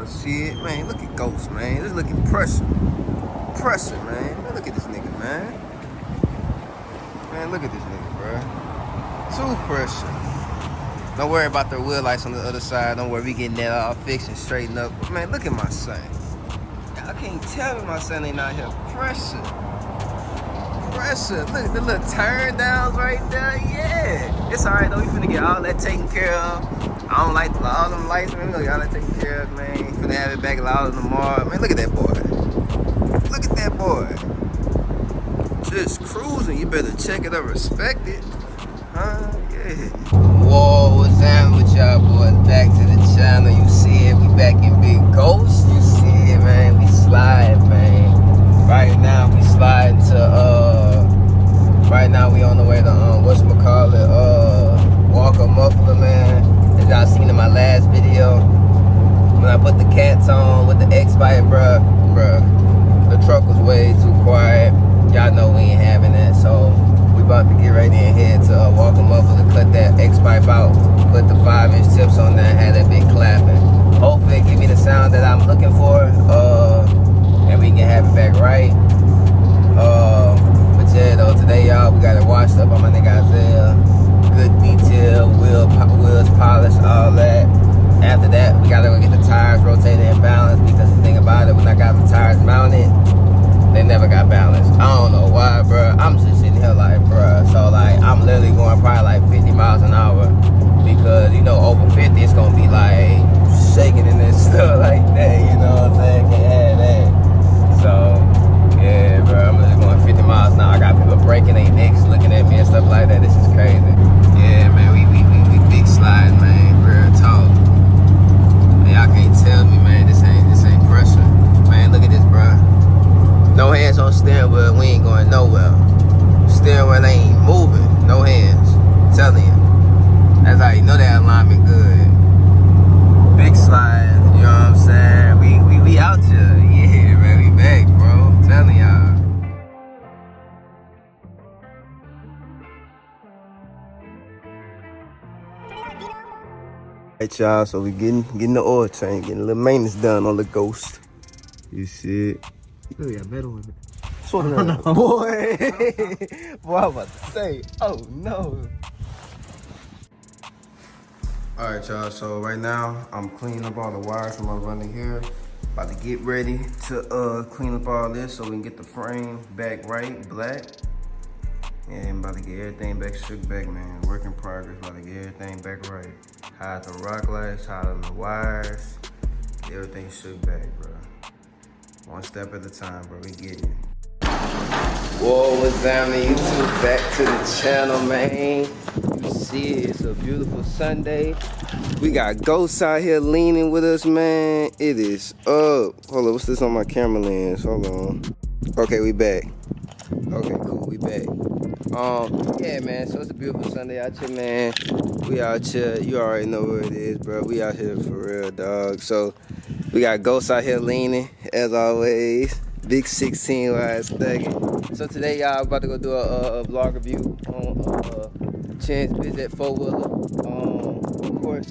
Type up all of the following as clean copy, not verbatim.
See it, man. Look at Ghost, man. Just look at pressure. Pressure, man. Man, look at this nigga, man. Man, look at this nigga, bro. Too pressure. Don't worry about the wheel lights on the other side. Don't worry, we getting that all fixed and straightened up. But man, look at my son. Y'all can't tell me my son ain't out here. Pressure. Pressure. Look at the little turn downs right there. Yeah. It's alright though. We finna get all that taken care of. I don't like all them lights, man. We gonna get all that taken care of, man. Finna have it back loud tomorrow. Man, look at that boy. Look at that boy. Just cruising. You better check it or respect it. Huh? Yeah. Whoa, what's happening with y'all boys? Back to the channel. You see it. We back in Big Ghost. You see it, man. We slide, man. Right now we sliding to right now we on the way to whatchamacallit, Walker Muffler, man. As y'all seen in my last video, when I put the cats on with the X-Bite, bruh, the truck was way too quiet. Y'all know we ain't having that, so we about to get ready and head to Walker Muffler to cut that X-Pipe out, put the 5-inch tips on there, have that big clapping. Hopefully it give me the sound that I'm looking for, and we can have it back right. But yeah, though, today, y'all, we got it washed up on my nigga Isaiah. Good detail, wheels polished, all that. After that, we gotta go get the tires rotated and balanced, because the thing about it, when I got the tires mounted, they never got balanced. I don't know why, bro. I'm just sitting here like, bro. So like, I'm literally going probably like 50 miles an hour, because you know, over 50, it's gonna be like shaking and this stuff like that. You know what I'm saying? Can't have that. So yeah, bro. I'm literally going 50 miles now. I got people breaking their necks, looking at me and stuff like that. This is crazy. Yeah, man. We big slide, man. Real talk. Man, y'all can't tell me, man. This ain't pressure, man. Look at this, bro. No hands on steering wheel, we ain't going nowhere. Steering wheel ain't moving, no hands. I'm telling you. That's how you know that alignment good. Big slide, you know what I'm saying? We out here. Yeah, man, we back, bro. I'm telling y'all. Alright, y'all, so we getting the oil change, getting a little maintenance done on the Ghost. You see it? Oh, yeah, metal in it. Oh, no. Boy, boy, I was about to say, oh no. All right, y'all, so right now, I'm cleaning up all the wires from my running here. About to get ready to clean up all this so we can get the frame back right, black. And about to get everything back shook back, man. Work in progress, about to get everything back right. Hide the rock lights, hide the wires, everything shook back, bro. One step at a time, bro. We get it. Whoa, what's down on YouTube? Back to the channel, man. You see it. It's a beautiful Sunday. We got Ghosts out here leaning with us, man. It is up. Hold on, what's this on my camera lens? Hold on. Okay, we back. Okay, cool. We back. Yeah, man. So it's a beautiful Sunday out here, man. We out here. You already know where it is, bro. We out here for real, dog. So we got Ghosts out here leaning, as always. Big 16 wide stacking. So today, y'all, about to go do a vlog review on Chance Visit 4-wheeler. Of course,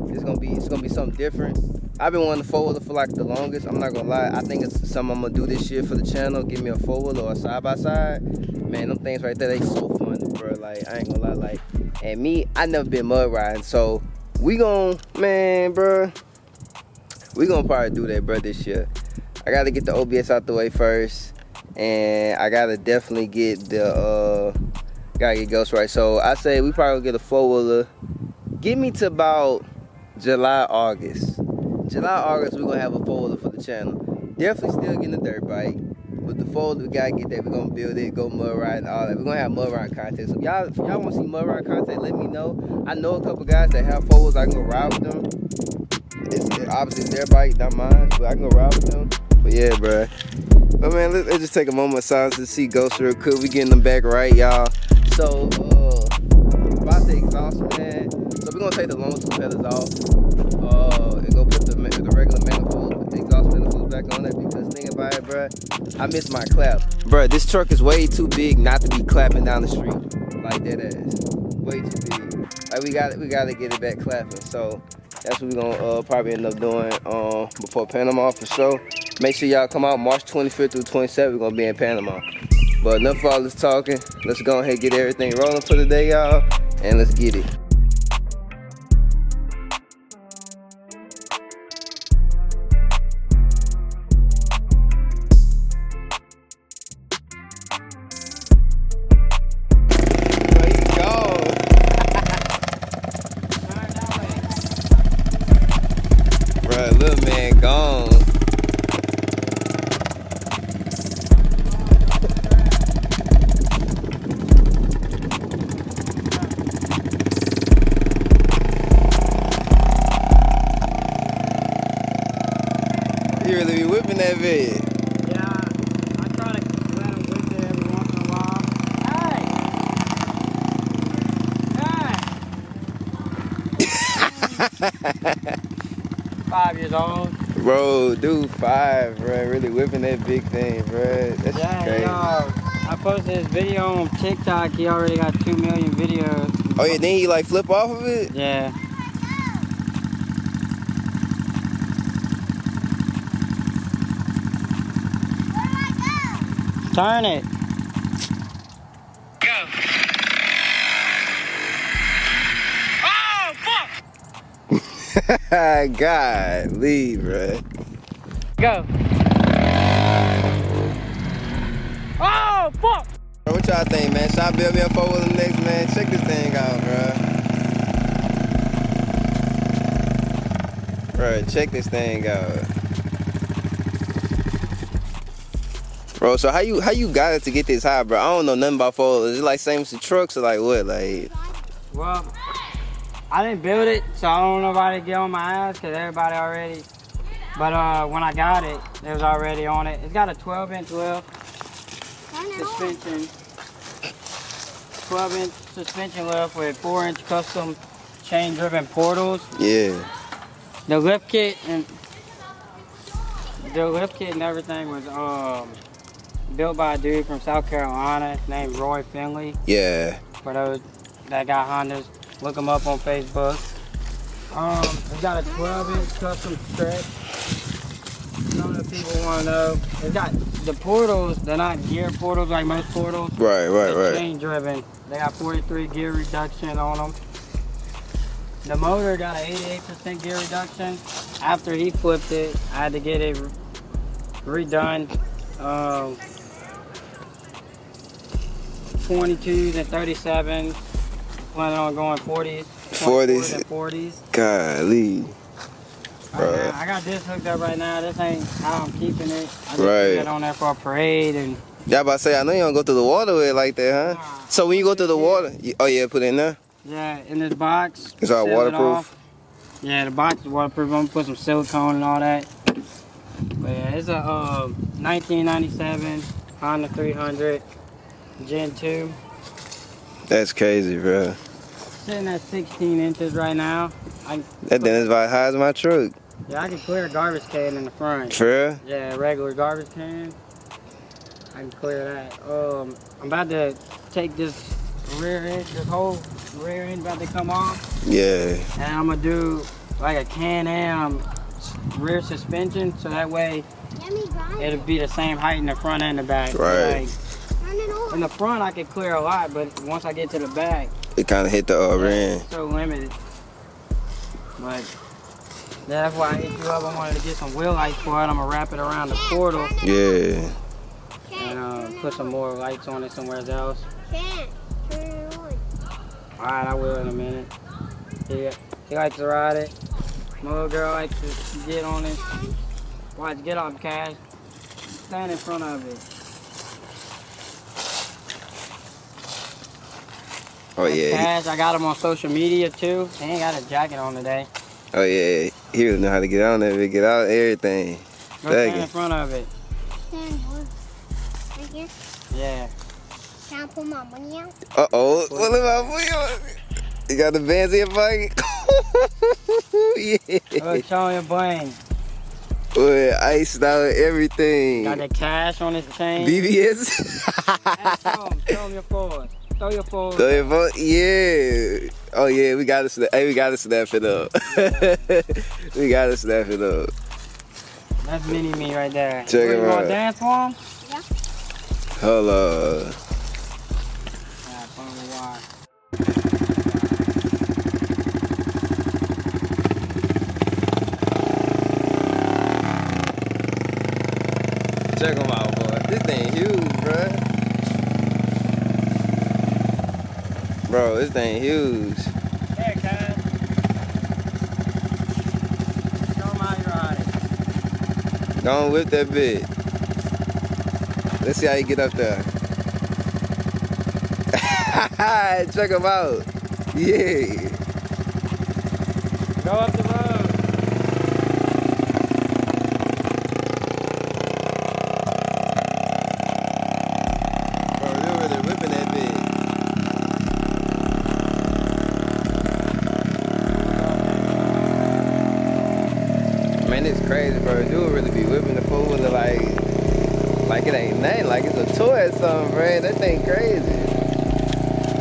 it's gonna be something different. I've been wanting a 4-wheeler for like the longest. I'm not gonna lie. I think it's something I'm gonna do this year for the channel. Give me a 4-wheeler or a side-by-side. Man, them things right there, they so fun, bro. Like, I ain't gonna lie. Like, and me, I never been mud riding, so we gon', man, bro. We gonna probably do that, bro, this year. I gotta get the OBS out the way first, and I gotta definitely get the gotta get Ghost right. So I say we probably gonna get a 4-wheeler. Get me to about July, August. July, August, we're gonna have a 4-wheeler for the channel. Definitely still getting a dirt bike. With the 4-wheeler, we gotta get that. We're gonna build it, go mud riding, all that. We're gonna have mud riding content. So if y'all wanna see mud riding content, let me know. I know a couple guys that have 4-wheelers. I can go ride with them. Obviously it's their bike, not mine, but I can go ride with them. But yeah, bro. But man, let's just take a moment of silence to see Ghost real quick. We getting them back right, y'all. So, about the exhaust, man. So we're gonna take the long 2 pedals off, and go put the regular manifold, exhaust manifolds back on it. Because think about it, bro. I miss my clap, bro. This truck is way too big not to be clapping down the street like that ass. Way too big. Like we gotta get it back clapping. So that's what we're gonna probably end up doing before Panama for sure. Make sure y'all come out March 25th through 27th. We're gonna be in Panama. But enough of all this talking. Let's go ahead and get everything rolling for the day, y'all, and let's get it. Little man gone. You really be whipping that vid. Yeah, I try to let him whip it every once in a while. Hey! 5 years old. Bro, dude 5, bro. Really whipping that big thing, bro. That's crazy. I posted this video on TikTok. He already got 2 million videos. Oh yeah, then he like flip off of it? Yeah. Turn it. Go. Oh, fuck! God, leave, bro. Go. Oh, fuck! What y'all think, man? Should I build me a 4-wheeler next, man? Check this thing out, bro. Bro, check this thing out. Bro, so how you got it to get this high, bro? I don't know nothing about 4-wheelers. Is it like same as the trucks or like what? Like, well, I didn't build it, so I don't know nobody to get on my ass because everybody already. But when I got it, it was already on it. It's got a 12-inch lift suspension, 12-inch suspension lift with 4-inch custom chain-driven portals. yeah. The lift kit and everything was built by a dude from South Carolina named Roy Finley. Yeah. For those that got Hondas, look them up on Facebook. It's got a 12-inch custom stretch. Some of the people want to know. It's got the portals. They're not gear portals like most portals. Right. They're chain driven. They got 43 gear reduction on them. The motor got an 88% gear reduction. After he flipped it, I had to get it redone. 22s and 37s. Planning on going 40s. 40s and 40s. Golly. Right, I got this hooked up right now. This ain't how I'm keeping it. I just put it on there for a parade and. Yeah, about to say, I know you don't go through the water with it like that, huh? Nah, So when you go through the water, oh yeah, put it in there? Yeah, in this box. It's all waterproof? Yeah, the box is waterproof. I'm gonna put some silicone and all that. But yeah, it's a 1997 Honda 300 Gen 2. That's crazy, bro. Sitting at 16 inches right now. That thing is about as high as my truck. Yeah, I can clear a garbage can in the front. For real? Yeah, regular garbage can. I can clear that. I'm about to take this rear end, this whole rear end about to come off. Yeah. And I'm gonna do like a Can-Am rear suspension, so that way it'll be the same height in the front and the back. Right. Like, in the front I can clear a lot, but once I get to the back, it kind of hit the rear end. It's so limited. But that's why I hit you up. I wanted to get some wheel lights for it. I'm gonna wrap it around the portal. Yeah. And put some more lights on it somewhere else. Alright, I will in a minute. He likes to ride it. My little girl likes to get on it. Watch, get off, Cash. Stand in front of it. Oh yeah. Cash, I got him on social media too. He ain't got a jacket on today. Oh yeah. He really know how to get on there, get out everything. Go stand in front of it. Right here? Yeah. Can I pull my money out? Uh-oh. What about you? You got the bands in your pocket? Yeah. Oh, show your bling. Boy, iced out everything. Got the cash on his chain. BBS? Show him your fours. Throw your fours. Yeah. Oh yeah, we gotta snap. Hey, we gotta snap it up. We gotta snap it up. That's mini me right there. Check Where, him you wanna out. dance for him? Yeah. Hold on. Yeah, probably why. Check him out, boy. This thing huge, bro. Bro, this thing huge. There, cuz. Show him how you ride it. Go on, whip that bit. Let's see how you get up there. Check him out. Yeah. Go up the road. Bro, you're really whipping that bit. Man, it's crazy, bro. You would really be whipping the fool with it like it ain't nothing, like it's a toy or something, bro. That thing crazy.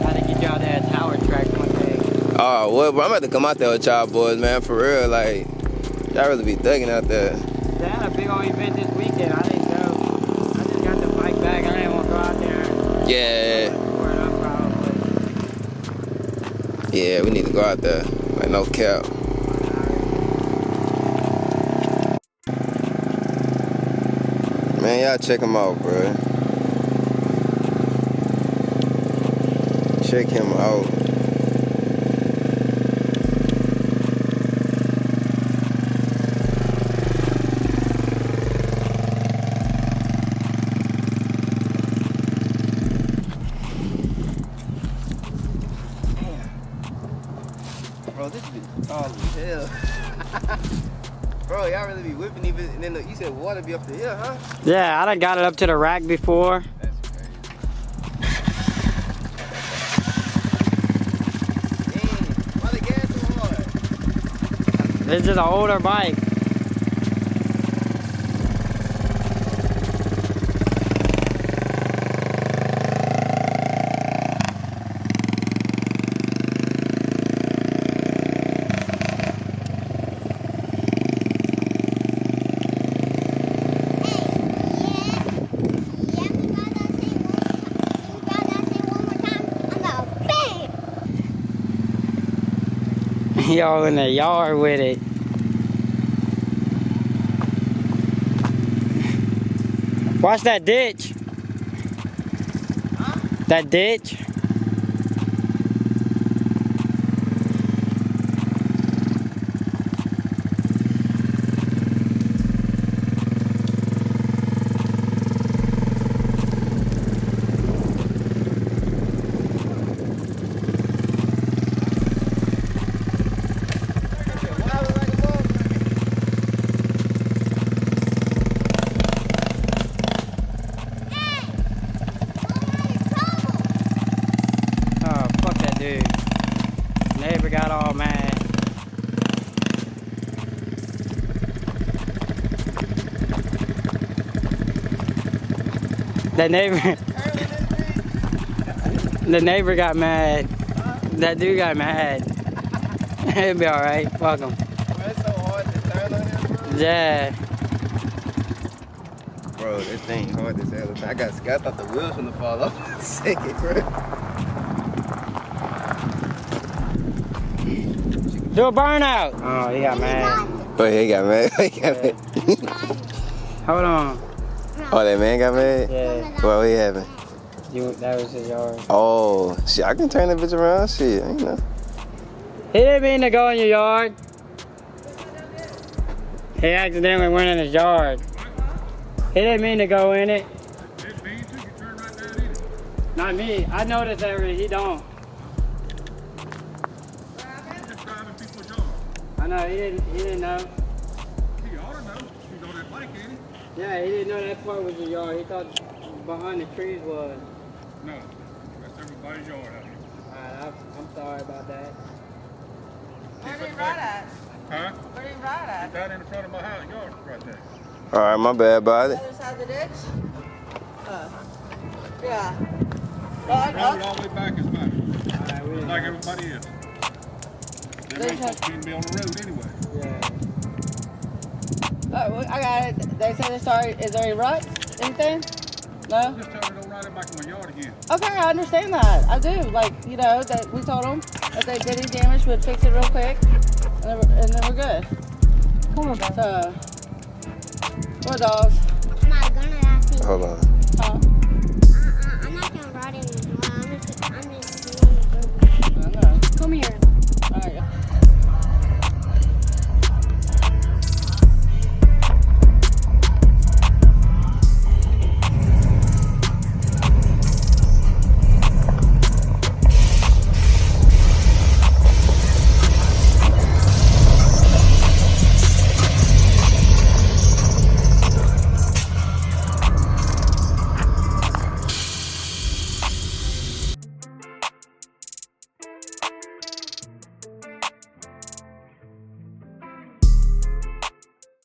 How to get you out there at Tower Track one day. Oh, well, bro, I'm about to come out there with y'all boys, man, for real. Like, y'all really be thugging out there. They had a big old event this weekend. I didn't go. I just got the bike back. I didn't want to go out there. Yeah. Yeah, we need to go out there. Like, no cap. Man, y'all check him out, bro. Check him out. Bro, this bitch is tall as hell. Bro, y'all really be whipping even, and then you said water be up to here, huh? Yeah, I done got it up to the rack before. That's crazy. Dang, why the gas so hard? It's just an older bike. Y'all in the yard with it. Watch that ditch. Huh? That ditch. Oh, fuck that dude. Neighbor got all mad. That neighbor, the neighbor got mad. That dude got mad. It'll be alright, fuck him. It's so hard to turn on him, bro. Yeah. Bro, this thing hard as hell. I got scared. I thought the wheels gonna fall off in a second, bro. Do a burnout. Oh, he got mad. Oh, he got mad. He got mad. Hold on. Oh, that man got mad? Yeah. What he having? That was his yard. Oh, shit, I can turn that bitch around. Shit, I ain't know. He didn't mean to go in your yard. He accidentally went in his yard. He didn't mean to go in it. Didn't mean to, you turn right down in it. Not me. I noticed that he don't. Just driving people's yard. I know, he didn't know. He ought to know. He's on that bike, ain't he? Yeah, he didn't know that part was your yard. He thought behind the trees was. No. That's everybody's yard out here. Alright, I'm sorry about that. Where did he ride at? Huh? Where did he ride at? Right in the front of my house, yard right there. All right, my bad about it. The other side of the ditch? Yeah. Drove it all the way back as mine. Alright, we didn't Like know. everybody else. They ain't supposed to be on the road anyway. Yeah. Oh, I got it. They said they're sorry. Is there any ruts? Anything? No? Just tell me don't ride it back in my yard again. Okay, I understand that. I do. Like, you know, that we told them if they did any damage, we'd fix it real quick. And then we're good. Come on, bro. So, we're dogs. I'm not gonna ask you. Hold on. Huh?